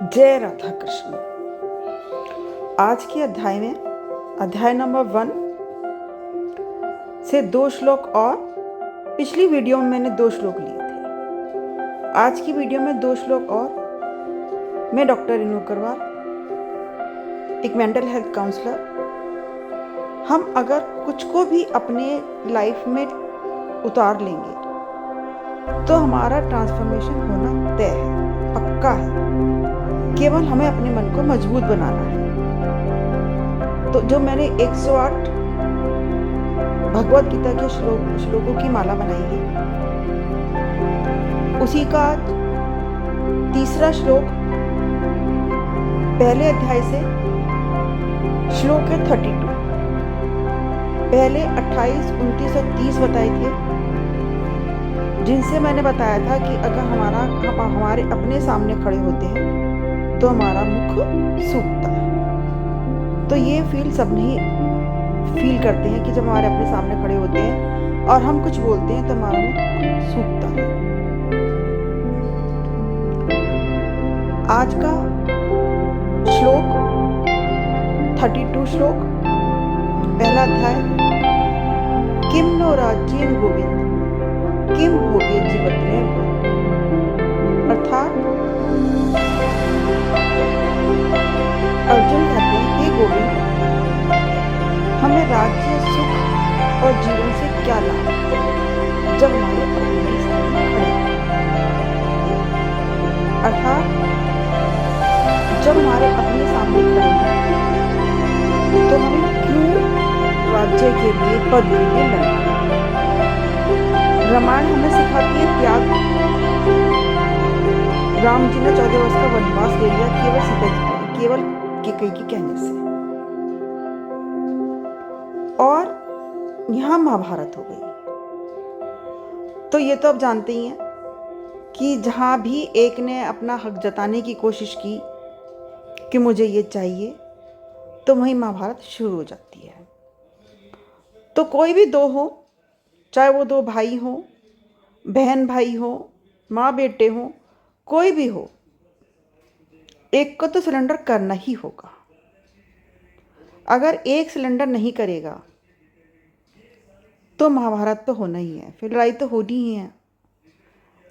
जय राधा कृष्ण। आज के अध्याय में अध्याय नंबर 1 से 2 श्लोक और पिछली वीडियो में मैंने 2 श्लोक लिए थे। आज की वीडियो में 2 श्लोक और मैं डॉक्टर रेणु अग्रवाल, एक मेंटल हेल्थ काउंसलर। हम अगर कुछ को भी अपने लाइफ में उतार लेंगे तो हमारा ट्रांसफॉर्मेशन होना तय है, पक्का है। केवल हमें अपने मन को मजबूत बनाना है। तो जो मैंने 108 भगवत गीता के श्लोकों की माला बनाई है, उसी का तीसरा श्लोक पहले अध्याय से श्लोक है 32। पहले 28, 29 और 30 बताए थे, जिनसे मैंने बताया था कि अगर हमारे अपने सामने खड़े होते हैं तो हमारा मुख सूखता है। तो ये सब नहीं फील करते हैं कि जब हमारे अपने सामने खड़े होते हैं और हम कुछ बोलते हैं तो हमारा मुख सूखता है। आज का श्लोक 32 श्लोक, पहला अध्याय। किम नो राज्येन गोविंद किम भोगे जीवत्रेण। अर्थात अर्जुन कहते हैं, हे गोविंद, हमें राज्य, सुख और जीवन से क्या लाभ जब हमारे अपने सामने खड़े। अर्थात जब हमारे अपने सामने खड़े हैं तो हमें क्यों राज्य के लिए, पद के लिए लड़ना। रामायण हमें सिखाती है त्याग। राम जी ने 14 वर्ष का वनवास ले लिया केवल सीता जी, केवल कैकेयी के कहने से। और यहां महाभारत हो गई। तो ये तो आप जानते ही हैं कि जहां भी एक ने अपना हक जताने की कोशिश की कि मुझे ये चाहिए, तो वहीं महाभारत शुरू हो जाती है। तो कोई भी दो हो, चाहे वो 2 भाई हो, बहन भाई हो, माँ बेटे हो, कोई भी हो, एक को तो सिलेंडर करना ही होगा। अगर एक सिलेंडर नहीं करेगा तो महाभारत तो होना ही है, फिर लड़ाई तो होनी ही है।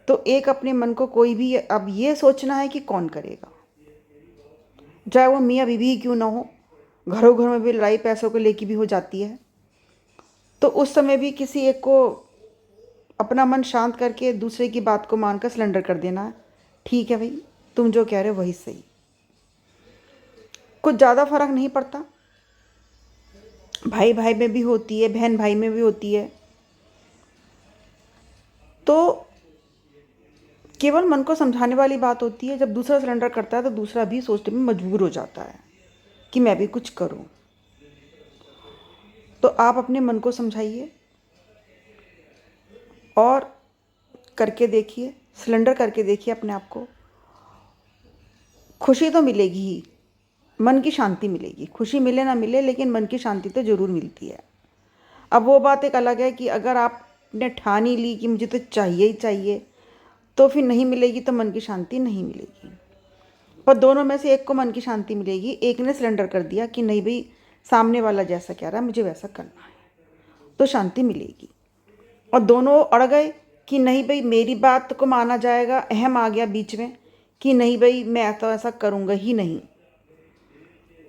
तो एक अपने मन को कोई भी अब ये सोचना है कि कौन करेगा, चाहे वो मियाँ बीवी क्यों ना हो। घरों घर में भी लड़ाई पैसों को लेके भी हो जाती है। तो उस समय भी किसी एक को अपना मन शांत करके दूसरे की बात को मानकर सिलेंडर कर देना है। ठीक है भाई, तुम जो कह रहे हो वही सही। कुछ ज़्यादा फर्क नहीं पड़ता। भाई भाई में भी होती है, बहन भाई में भी होती है। तो केवल मन को समझाने वाली बात होती है। जब दूसरा सिलेंडर करता है तो दूसरा भी सोचने में मजबूर हो जाता है कि मैं भी कुछ करूं। तो आप अपने मन को समझाइए और करके देखिए, सिलेंडर करके देखिए अपने आप को। खुशी तो मिलेगी ही, मन की शांति मिलेगी। खुशी मिले ना मिले, लेकिन मन की शांति तो ज़रूर मिलती है। अब वो बात एक अलग है कि अगर आपने ठान ही ली कि मुझे तो चाहिए ही चाहिए, तो फिर नहीं मिलेगी तो मन की शांति नहीं मिलेगी। पर दोनों में से एक को मन की शांति मिलेगी। एक ने सिलेंडर कर दिया कि नहीं भाई, सामने वाला जैसा कह रहा है मुझे वैसा करना है, तो शांति मिलेगी। और दोनों अड़ गए कि नहीं भाई मेरी बात को माना जाएगा, अहम आ गया बीच में कि नहीं भाई मैं तो ऐसा करूँगा ही नहीं,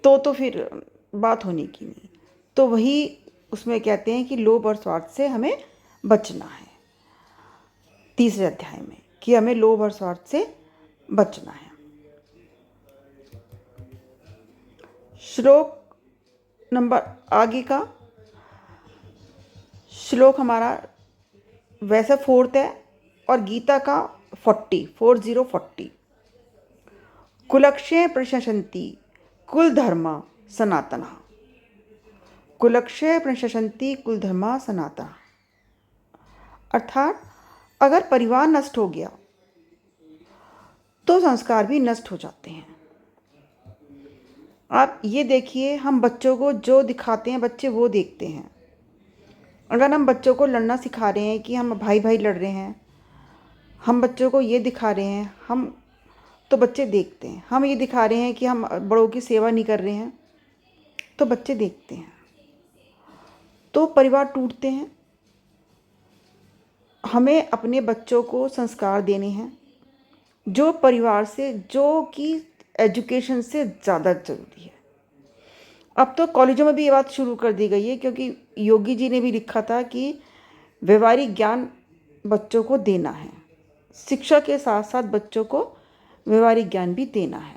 तो फिर बात होने की नहीं। तो वही उसमें कहते हैं कि लोभ और स्वार्थ से हमें बचना है। तीसरे अध्याय में कि हमें लोभ और स्वार्थ से बचना है। श्लोक नंबर आगे का श्लोक हमारा वैसे 4th है और गीता का 40। कुलक्षय प्रशंसन्ति कुल धर्मा सनातना। कुलक्षय प्रशंसन्ति कुल धर्मा सनातना। अर्थात अगर परिवार नष्ट हो गया तो संस्कार भी नष्ट हो जाते हैं। आप ये देखिए, हम बच्चों को जो दिखाते हैं बच्चे वो देखते हैं। अगर हम बच्चों को लड़ना सिखा रहे हैं कि हम भाई भाई लड़ रहे हैं, हम बच्चों को ये दिखा रहे हैं हम, तो बच्चे देखते हैं। हम ये दिखा रहे हैं कि हम बड़ों की सेवा नहीं कर रहे हैं, तो बच्चे देखते हैं, तो परिवार टूटते हैं। हमें अपने बच्चों को संस्कार देने हैं जो परिवार से, जो कि एजुकेशन से ज़्यादा ज़रूरी है। अब तो कॉलेजों में भी ये बात शुरू कर दी गई है, क्योंकि योगी जी ने भी लिखा था कि व्यवहारिक ज्ञान बच्चों को देना है। शिक्षा के साथ साथ बच्चों को व्यवहारिक ज्ञान भी देना है।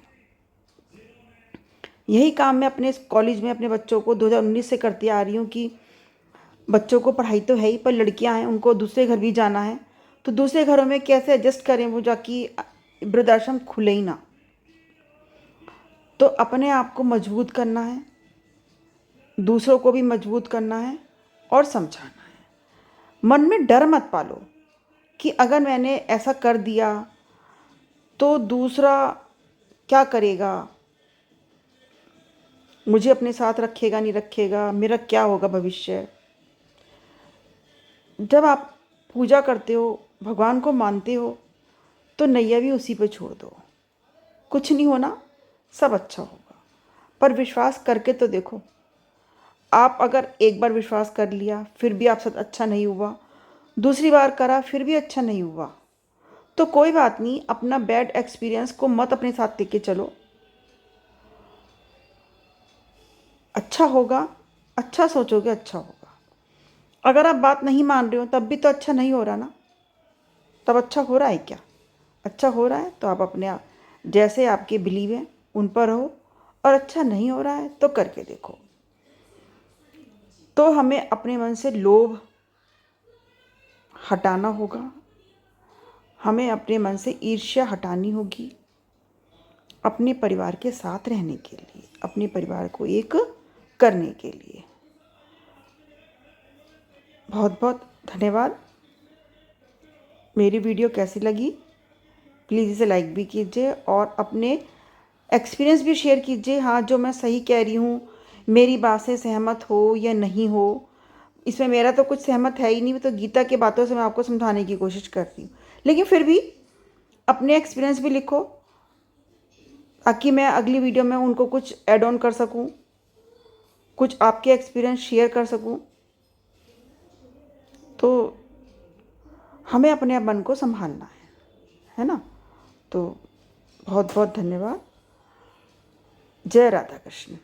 यही काम मैं अपने कॉलेज में अपने बच्चों को 2019 से करती आ रही हूँ कि बच्चों को पढ़ाई तो है ही, पर लड़कियां हैं, उनको दूसरे घर भी जाना है, तो दूसरे घरों में कैसे एडजस्ट करें वो, जाकि वृद्धाश्रम खुले ही ना। तो अपने आप को मजबूत करना है, दूसरों को भी मजबूत करना है और समझाना है। मन में डर मत पालो कि अगर मैंने ऐसा कर दिया तो दूसरा क्या करेगा, मुझे अपने साथ रखेगा नहीं रखेगा, मेरा क्या होगा भविष्य। जब आप पूजा करते हो, भगवान को मानते हो, तो नैया भी उसी पे छोड़ दो। कुछ नहीं होना, सब अच्छा होगा। पर विश्वास करके तो देखो। आप अगर एक बार विश्वास कर लिया फिर भी आप साथ अच्छा नहीं हुआ, दूसरी बार करा फिर भी अच्छा नहीं हुआ, तो कोई बात नहीं, अपना बैड एक्सपीरियंस को मत अपने साथ लेके चलो। अच्छा होगा, अच्छा सोचोगे अच्छा होगा। अगर आप बात नहीं मान रहे हो तब भी तो अच्छा नहीं हो रहा ना, तब अच्छा हो रहा है क्या? अच्छा हो रहा है तो आप अपने आप जैसे आपके बिलीव हैं उन पर रहो, और अच्छा नहीं हो रहा है तो करके देखो। तो हमें अपने मन से लोभ हटाना होगा, हमें अपने मन से ईर्ष्या हटानी होगी, अपने परिवार के साथ रहने के लिए, अपने परिवार को एक करने के लिए। बहुत बहुत धन्यवाद। मेरी वीडियो कैसी लगी प्लीज़ इसे लाइक भी कीजिए और अपने एक्सपीरियंस भी शेयर कीजिए। हाँ, जो मैं सही कह रही हूँ, मेरी बात से सहमत हो या नहीं हो, इसमें मेरा तो कुछ सहमत है ही नहीं, तो गीता की बातों से मैं आपको समझाने की कोशिश कर रही हूँ। लेकिन फिर भी अपने एक्सपीरियंस भी लिखो, ताकि मैं अगली वीडियो में उनको कुछ ऐड ऑन कर सकूँ, कुछ आपके एक्सपीरियंस शेयर कर सकूँ। तो हमें अपने मन को संभालना है ना। तो बहुत बहुत धन्यवाद। जय राधा कृष्ण।